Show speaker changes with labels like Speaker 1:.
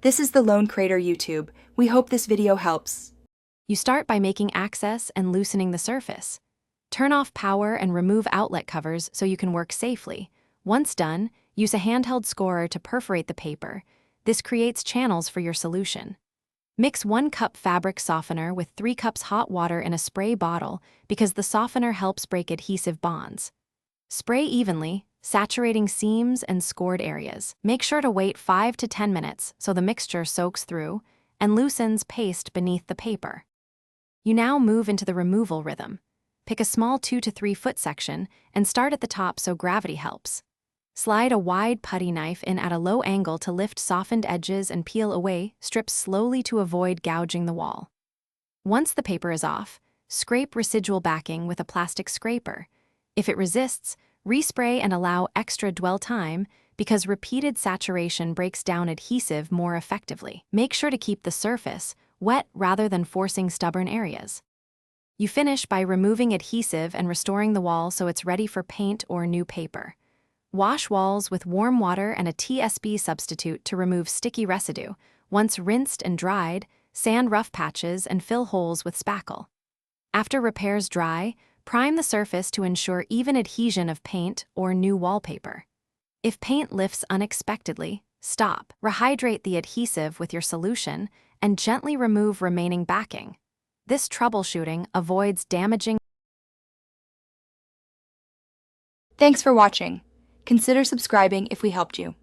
Speaker 1: This is the Lone Crater YouTube. We hope this video helps.
Speaker 2: You start by making access and loosening the surface. Turn off power and remove outlet covers so you can work safely. Once done, use a handheld scorer to perforate the paper. This creates channels for your solution. Mix 1 cup fabric softener with 3 cups hot water in a spray bottle because the softener helps break adhesive bonds. Spray evenly, saturating seams and scored areas. Make sure to wait 5 to 10 minutes so the mixture soaks through and loosens paste beneath the paper. You now move into the removal rhythm. Pick a small 2 to 3 foot section and start at the top so gravity helps. Slide a wide putty knife in at a low angle to lift softened edges and peel away strips slowly to avoid gouging the wall. Once the paper is off, scrape residual backing with a plastic scraper. If it resists, respray and allow extra dwell time because repeated saturation breaks down adhesive more effectively. Make sure to keep the surface wet rather than forcing stubborn areas. You finish by removing adhesive and restoring the wall so it's ready for paint or new paper. Wash walls with warm water and a TSB substitute to remove sticky residue. Once rinsed and dried, sand rough patches and fill holes with spackle. After repairs dry, prime the surface to ensure even adhesion of paint or new wallpaper. If paint lifts unexpectedly, stop. Rehydrate the adhesive with your solution and gently remove remaining backing. This troubleshooting avoids damaging.
Speaker 1: Thanks for watching. Consider subscribing if we helped you.